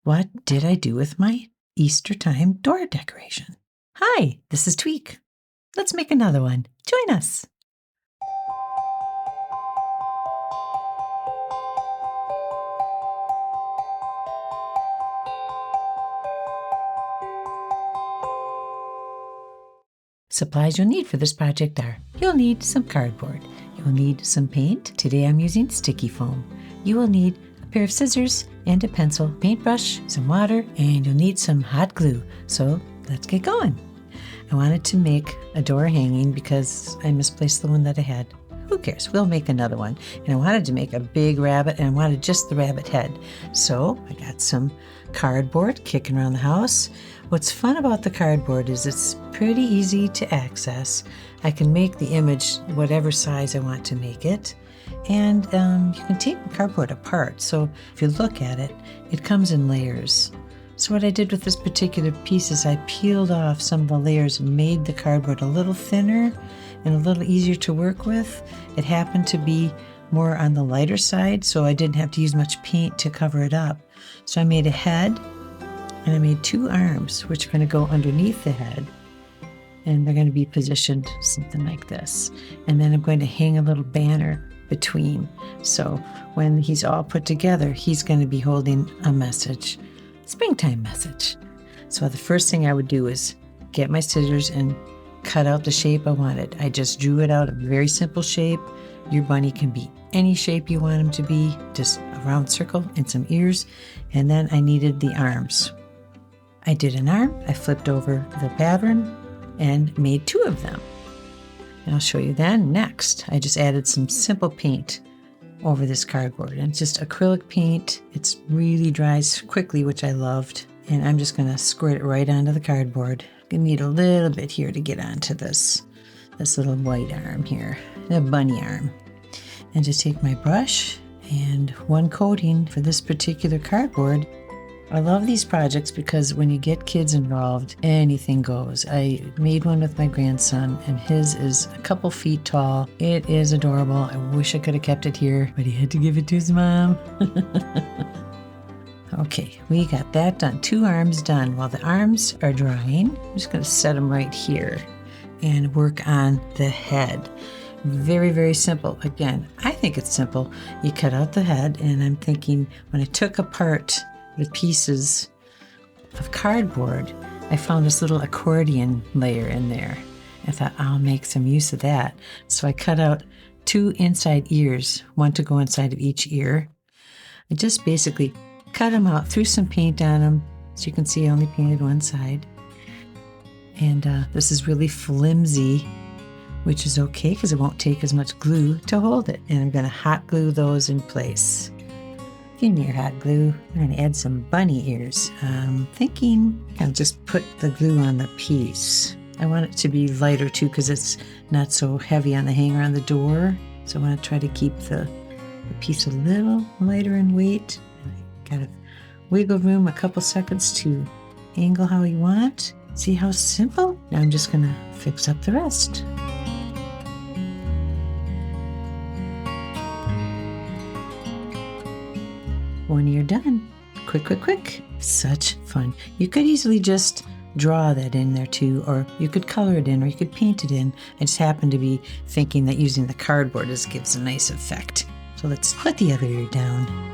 What did I do with my Easter time door decoration? Hi, this is Tweek. Let's make another one. Join us. Supplies you'll need for this project are: you'll need some cardboard, you'll need some paint. Today I'm using sticky foam. You will need a pair of scissors and a pencil, paintbrush, some water, and you'll need some hot glue. So let's get going. I wanted to make a door hanging because I misplaced the one that I had. Who cares? We'll make another one. And I wanted to make a big rabbit, and I wanted just the rabbit head. So I got some cardboard kicking around the house. What's fun about the cardboard is it's pretty easy to access. I can make the image whatever size I want to make it. And you can take the cardboard apart. So if you look at it, it comes in layers. So what I did with this particular piece is I peeled off some of the layers and made the cardboard a little thinner and a little easier to work with. It happened to be more on the lighter side, so I didn't have to use much paint to cover it up. So I made a head, and I made two arms, which are going to go underneath the head, and they're going to be positioned something like this. And then I'm going to hang a little banner between. So when he's all put together, he's going to be holding a message. Springtime message. So the first thing I would do is get my scissors and cut out the shape I wanted. I just drew it out, a very simple shape. Your bunny can be any shape you want him to be, just a round circle and some ears. And then I needed the arms. I did an arm, I flipped over the pattern and made two of them. And I'll show you then. Next, I just added some simple paint over this cardboard, and it's just acrylic paint. It really dries quickly, which I loved. And I'm just gonna squirt it right onto the cardboard. Gonna need a little bit here to get onto this little white arm here, the bunny arm. And just take my brush and one coating for this particular cardboard. I love these projects because when you get kids involved, anything goes. I made one with my grandson, and his is a couple feet tall. It is adorable. I wish I could have kept it here, but he had to give it to his mom. Okay, we got that done. Two arms done. While the arms are drying, I'm just going to set them right here and work on the head. Very, very simple. Again, I think it's simple. You cut out the head, and I'm thinking when I took apart the pieces of cardboard, I found this little accordion layer in there. I thought I'll make some use of that. So I cut out two inside ears, one to go inside of each ear. I just basically cut them out, threw some paint on them. So you can see I only painted one side. And this is really flimsy, which is okay because it won't take as much glue to hold it. And I'm going to hot glue those in place. Give me your hot glue. I'm going to add some bunny ears. Thinking I'll just put the glue on the piece. I want it to be lighter too because it's not so heavy on the hanger on the door. So I want to try to keep the piece a little lighter in weight. Got to wiggle room a couple seconds to angle how you want. See how simple? Now I'm just going to fix up the rest. One ear done. Quick, quick, quick. Such fun. You could easily just draw that in there too, or you could color it in, or you could paint it in. I just happened to be thinking that using the cardboard gives a nice effect. So let's put the other ear down.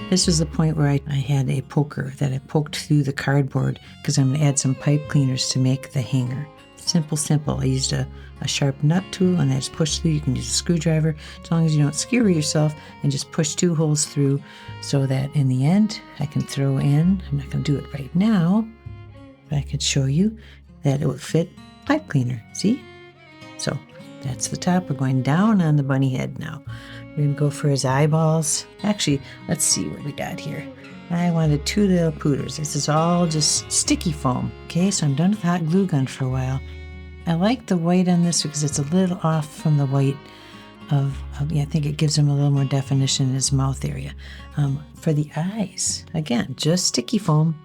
This was the point where I had a poker that I poked through the cardboard because I'm going to add some pipe cleaners to make the hanger. Simple, simple. I used a sharp nut tool and I just pushed through. You can use a screwdriver as long as you don't skewer yourself, and just push two holes through so that in the end I can throw in, I'm not going to do it right now, but I could show you that it would fit pipe cleaner. See? So that's the top. We're going down on the bunny head now. We're going to go for his eyeballs. Actually, let's see what we got here. I wanted two little pooters. This is all just sticky foam. Okay, so I'm done with the hot glue gun for a while. I like the white on this because it's a little off from the white of I think it gives him a little more definition in his mouth area. For the eyes, again, just sticky foam.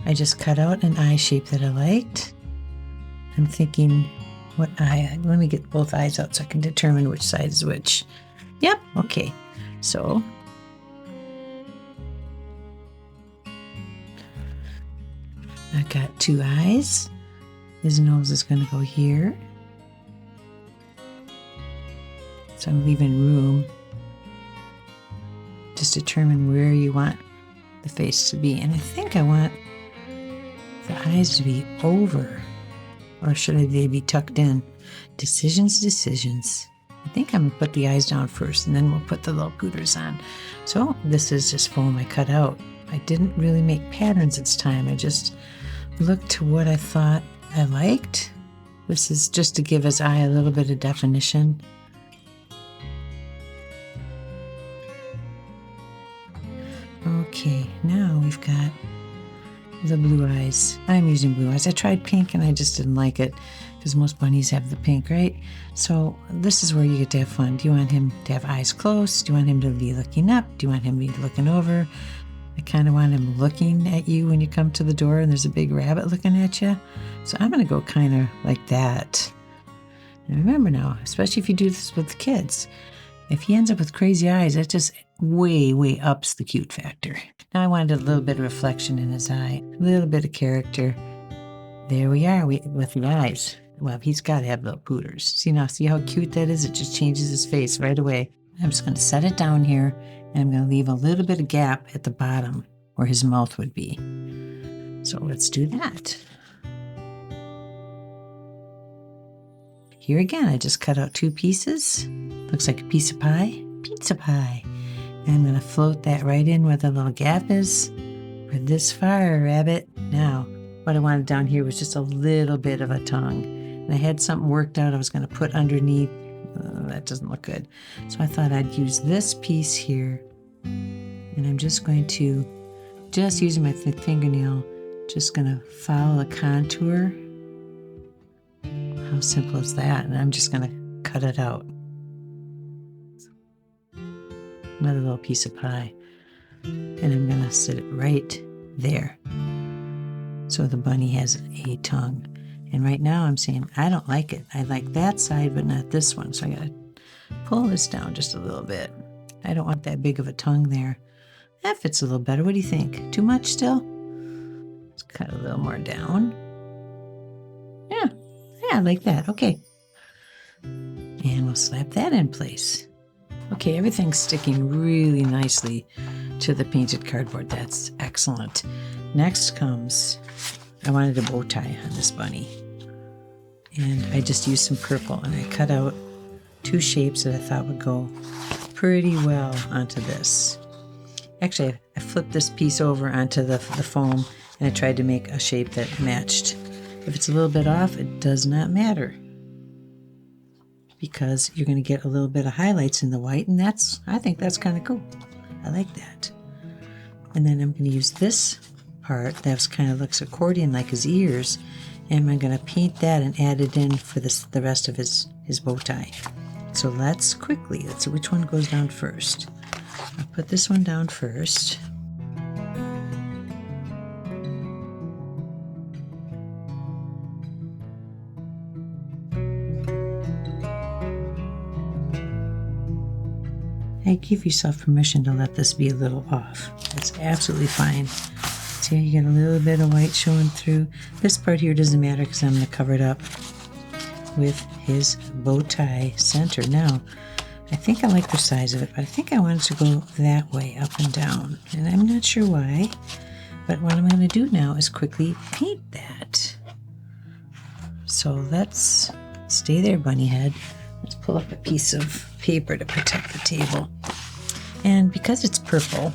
I just cut out an eye shape that I liked. I'm thinking, what eye? Let me get both eyes out so I can determine which side is which. Yep, okay. So I've got 2 eyes. His nose is going to go here. So I'm leaving room. Just determine where you want the face to be. And I think I want the eyes to be over. Or should they be tucked in? Decisions. I think I'm going to put the eyes down first, and then we'll put the little pooters on. So this is just foam I cut out. I didn't really make patterns this time. I just looked to what I thought I liked. This is just to give his eye a little bit of definition. Okay, now we've got the blue eyes. I'm using blue eyes. I tried pink and I just didn't like it because most bunnies have the pink, right? So this is where you get to have fun. Do you want him to have eyes close? Do you want him to be looking up? Do you want him to be looking over? I kind of want him looking at you when you come to the door and there's a big rabbit looking at you. So I'm going to go kind of like that. And remember now, especially if you do this with the kids, if he ends up with crazy eyes, that just way ups the cute factor. Now I wanted a little bit of reflection in his eye, a little bit of character. There we are with the eyes. Well, he's got to have little pooters. See how cute that is? It just changes his face right away. I'm just going to set it down here, and I'm going to leave a little bit of gap at the bottom where his mouth would be. So let's do that. Here again, I just cut out 2 pieces. Looks like a piece of pie. Pizza pie. And I'm going to float that right in where the little gap is. For this far, rabbit. Now, what I wanted down here was just a little bit of a tongue. And I had something worked out I was going to put underneath. That doesn't look good. So I thought I'd use this piece here. And I'm just going to, just using my fingernail, just going to follow the contour. How simple is that? And I'm just going to cut it out. Another little piece of pie. And I'm going to sit it right there. So the bunny has a tongue. And right now I'm saying, I don't like it. I like that side, but not this one. So I got to pull this down just a little bit. I don't want that big of a tongue there. That fits a little better. What do you think? Too much still? Let's cut a little more down. Yeah, I like that. Okay. And we'll slap that in place. Okay, everything's sticking really nicely to the painted cardboard. That's excellent. Next comes, I wanted a bow tie on this bunny. And I just used some purple and I cut out 2 shapes that I thought would go pretty well onto this. Actually, I flipped this piece over onto the foam and I tried to make a shape that matched. If it's a little bit off, it does not matter, because you're going to get a little bit of highlights in the white, and I think that's kind of cool. I like that. And then I'm going to use this part that kind of looks accordion like his ears, and I'm going to paint that and add it in for the rest of his bow tie. So let's see which one goes down first. I'll put this one down first. Hey, give yourself permission to let this be a little off. That's absolutely fine. See how you get a little bit of white showing through? This part here doesn't matter because I'm going to cover it up with his bow tie center. Now, I think I like the size of it, but I think I want it to go that way, up and down. And I'm not sure why, but what I'm going to do now is quickly paint that. So let's stay there, bunny head. Let's pull up a piece of paper to protect the table. And because it's purple,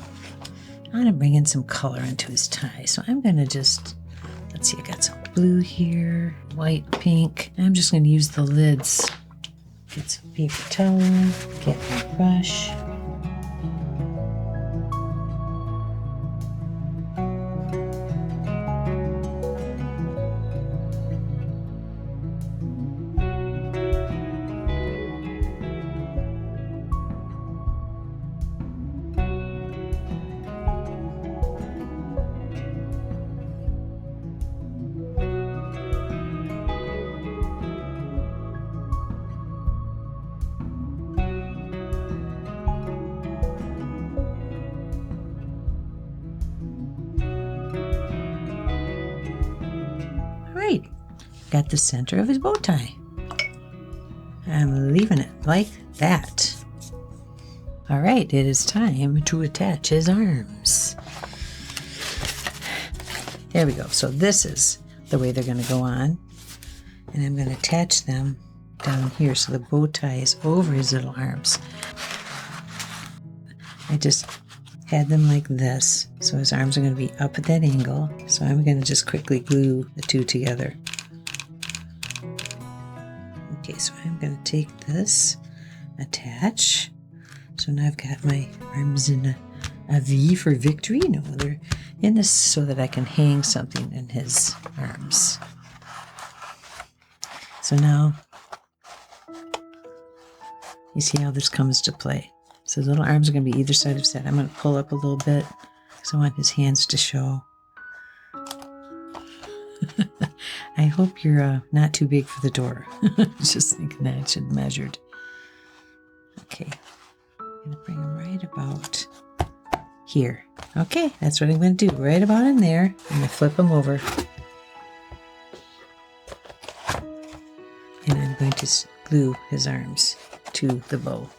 I want to bring in some color into his tie. So I'm going to just, let's see, I got some blue here, white, pink. And I'm just going to use the lids. Get some paper towel, get my brush. right, got the center of his bow tie. I'm leaving it like that. All right, it is time to attach his arms. There we go. So this is the way they're going to go on. And I'm going to attach them down here so the bow tie is over his little arms. I just had them like this. So his arms are going to be up at that angle. So I'm going to just quickly glue the two together. Okay, so I'm going to take this, attach. So now I've got my arms in a V for victory. No, they're in this so that I can hang something in his arms. So now, you see how this comes to play. So the little arms are going to be either side of his head. I'm going to pull up a little bit because I want his hands to show. I hope you're not too big for the door. Just thinking that it should be measured. Okay, I'm going to bring him right about here. Okay, that's what I'm going to do. Right about in there. I'm going to flip him over. And I'm going to glue his arms to the bow.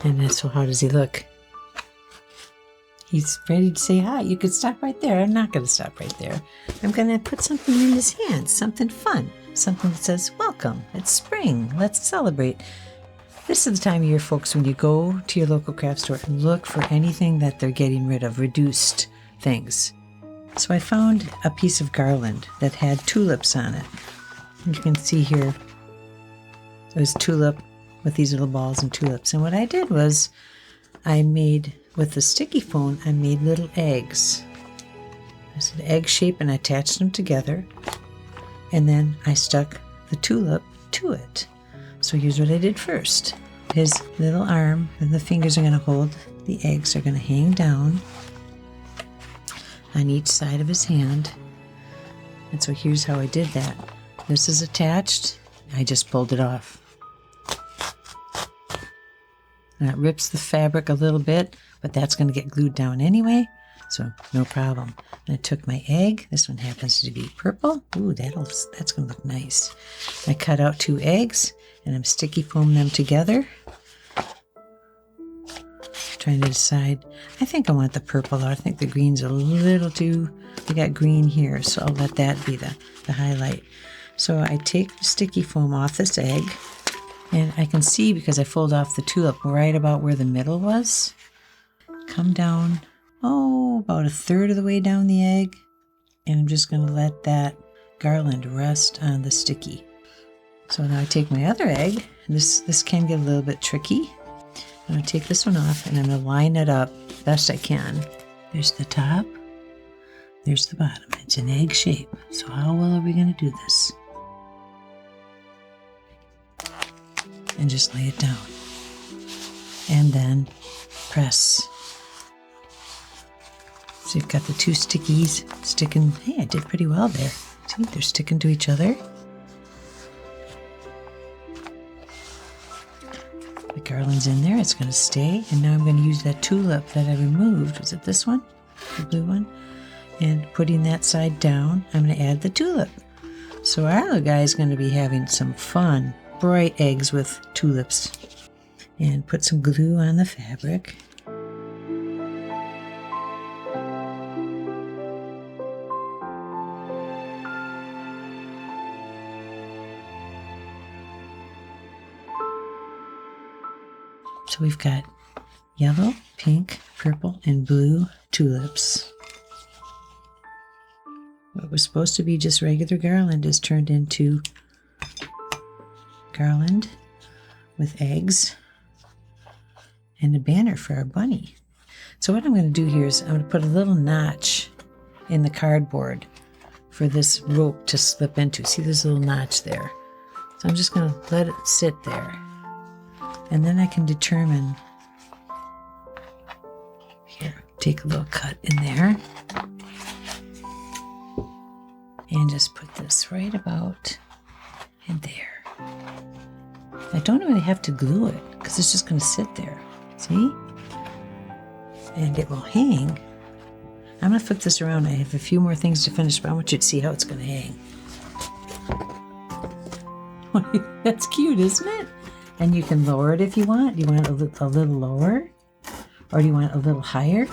And so how does he look? He's ready to say hi. You could stop right there. I'm not going to stop right there. I'm going to put something in his hands, something fun, something that says, welcome, it's spring, let's celebrate. This is the time of year, folks, when you go to your local craft store and look for anything that they're getting rid of, reduced things. So I found a piece of garland that had tulips on it. And you can see here, it was tulip with these little balls and tulips. And what I did was I made, with the sticky foam, I made little eggs. It's an egg shape and I attached them together. And then I stuck the tulip to it. So here's what I did first. His little arm and the fingers are going to hold the eggs, are going to hang down on each side of his hand. And so here's how I did that. This is attached. I just pulled it off. That rips the fabric a little bit, but that's going to get glued down anyway, so no problem. And I took my egg. This one happens to be purple. Ooh, that's going to look nice. I cut out 2 eggs, and I'm sticky foaming them together. Trying to decide. I think I want the purple out. I think the green's a little too... I got green here, so I'll let that be the highlight. So I take the sticky foam off this egg. And I can see, because I fold off the tulip right about where the middle was. Come down, about 1/3 of the way down the egg. And I'm just going to let that garland rest on the sticky. So now I take my other egg. And this can get a little bit tricky. I'm going to take this one off and I'm going to line it up best I can. There's the top. There's the bottom. It's an egg shape. So how well are we going to do this? And just lay it down. And then press. So you've got the 2 stickies sticking. Hey, I did pretty well there. See, they're sticking to each other. The garland's in there. It's going to stay. And now I'm going to use that tulip that I removed. Was it this one? The blue one? And putting that side down, I'm going to add the tulip. So our little guy is going to be having some fun. Bright eggs with tulips. And put some glue on the fabric. So we've got yellow, pink, purple, and blue tulips. What was supposed to be just regular garland is turned into garland with eggs and a banner for our bunny. So what I'm going to do here is I'm going to put a little notch in the cardboard for this rope to slip into. See this little notch there? So I'm just going to let it sit there. And then I can determine, here, take a little cut in there. And just put this right about and there. I don't really have to glue it because it's just going to sit there. See? And it will hang. I'm going to flip this around. I have a few more things to finish, but I want you to see how it's going to hang. That's cute, isn't it? And you can lower it if you want. Do you want a little lower? Or do you want a little higher?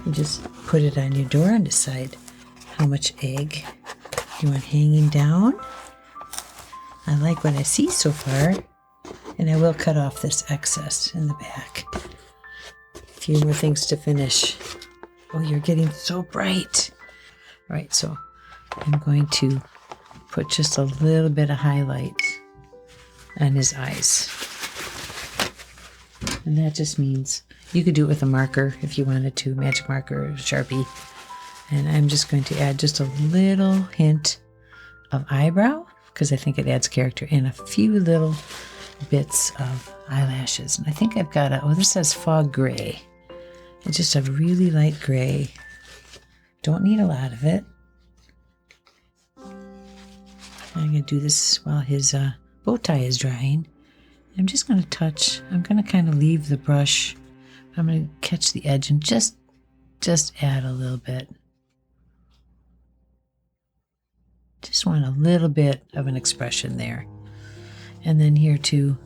You just put it on your door and decide how much egg you want hanging down. I like what I see so far. And I will cut off this excess in the back. A few more things to finish. Oh, you're getting so bright. All right, so I'm going to put just a little bit of highlight on his eyes. And that just means you could do it with a marker if you wanted to, magic marker or Sharpie. And I'm just going to add just a little hint of eyebrow because I think it adds character, and a few little bits of eyelashes. And I think I've got this says fog gray. It's just a really light gray. Don't need a lot of it. I'm going to do this while his bow tie is drying. I'm just going to touch. I'm going to kind of leave the brush. I'm going to catch the edge and just add a little bit. Just want a little bit of an expression there. And then here too.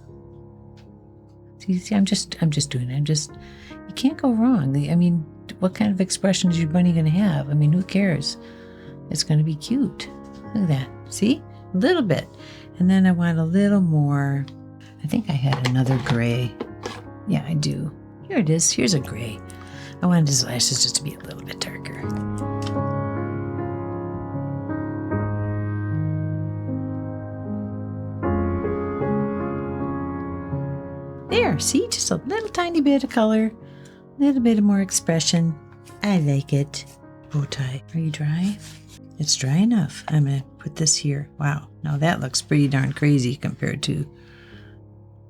See, I'm just doing it. You can't go wrong. I mean, what kind of expression is your bunny going to have? I mean, who cares? It's going to be cute. Look at that. See? A little bit. And then I want a little more. I think I had another gray. Yeah, I do. Here it is. Here's a gray. I wanted his lashes just to be a little bit darker. There, see? Just a little tiny bit of color. A little bit of more expression. I like it. Bow tie. Are you dry? It's dry enough. I'm going to put this here. Wow. Now that looks pretty darn crazy compared to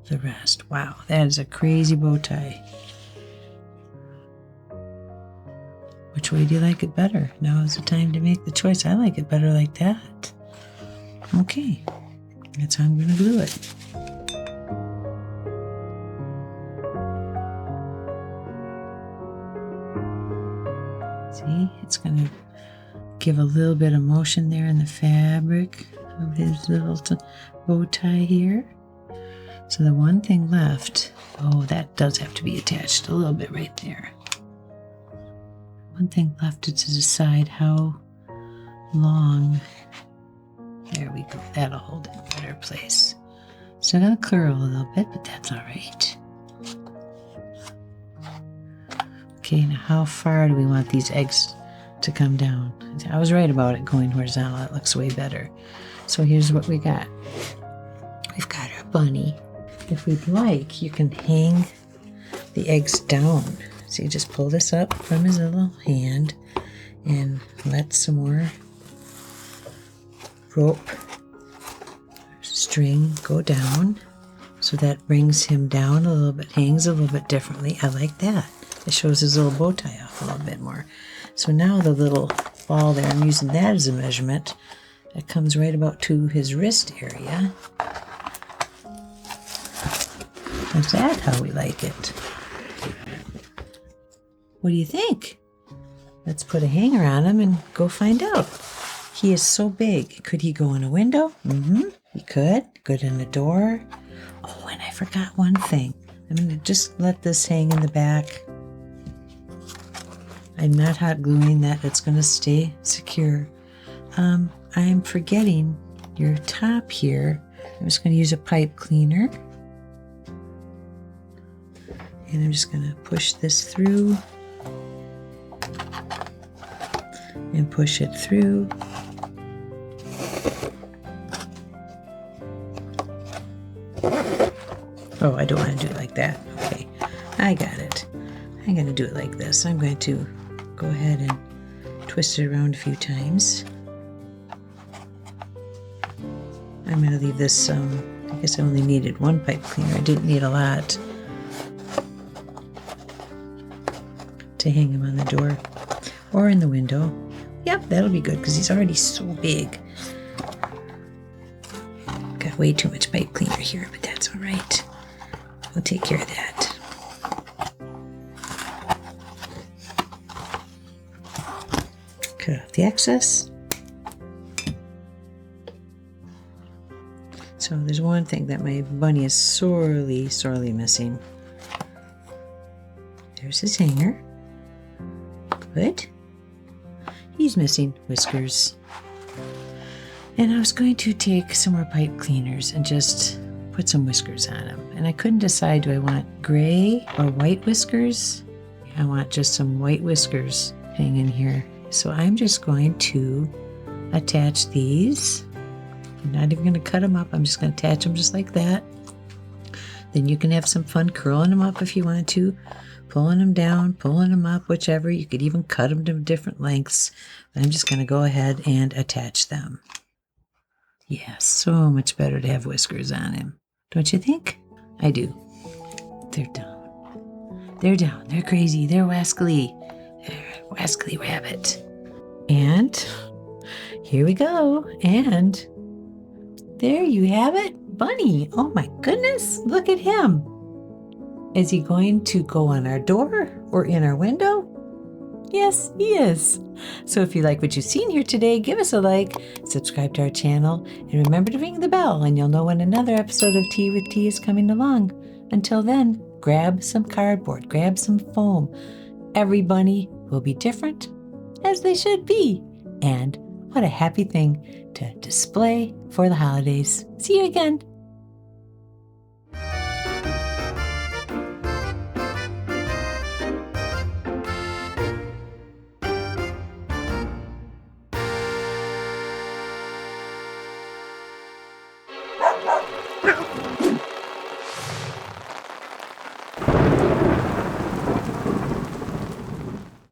the rest. Wow. That is a crazy bow tie. Which way do you like it better? Now is the time to make the choice. I like it better like that. Okay. That's how I'm going to glue it. See? It's going to give a little bit of motion there in the fabric of his little bow tie here. So the one thing left, oh, that does have to be attached a little bit right there. One thing left is to decide how long. There we go. That'll hold it in a better place. Still gonna curl a little bit, but that's all right. Okay, now how far do we want these eggs to come down? I was right about it going horizontal. That looks way better. So here's what we got. We've got our bunny. If we'd like, you can hang the eggs down. So you just pull this up from his little hand and let some more rope string go down. So that brings him down a little bit, hangs a little bit differently. I like that. It shows his little bow tie off a little bit more. So now the little ball there, I'm using that as a measurement. That comes right about to his wrist area. Is that how we like it? What do you think? Let's put a hanger on him and go find out. He is so big. Could he go in a window? He could. Good in a door. Oh, and I forgot one thing. I'm going to just let this hang in the back. I'm not hot gluing that. It's going to stay secure. I'm forgetting your top here. I'm just going to use a pipe cleaner. And I'm just going to push this through. And push it through. Oh, I don't want to do it like that. Okay, I got it. I'm going to do it like this. I'm going to go ahead and twist it around a few times. I'm going to leave this, I guess I only needed one pipe cleaner. I didn't need a lot to hang him on the door or in the window. Yep, that'll be good because he's already so big. got way too much pipe cleaner here, but that's all right. We'll take care of that. Cut off the excess. So there's one thing that my bunny is sorely, sorely missing. There's his hanger. Good. He's missing whiskers. And I was going to take some more pipe cleaners and just put some whiskers on him. And I couldn't decide, do I want gray or white whiskers? I want just some white whiskers hanging here. So I'm just going to attach these. I'm not even going to cut them up. I'm just going to attach them just like that. Then you can have some fun curling them up if you want to. Pulling them down, pulling them up, whichever. You could even cut them to different lengths. But I'm just going to go ahead and attach them. Yeah, so much better to have whiskers on him. Don't you think? I do. They're down. They're down. They're crazy. They're wascally. They're a wascally rabbit. And here we go. And there you have it. Bunny. Oh my goodness. Look at him. Is he going to go on our door or in our window? Yes, he is. So if you like what you've seen here today, give us a like, subscribe to our channel, and remember to ring the bell, and you'll know when another episode of Tea with Tea is coming along. Until then, grab some cardboard, grab some foam. Every bunny will be different, as they should be. And what a happy thing to display for the holidays. See you again.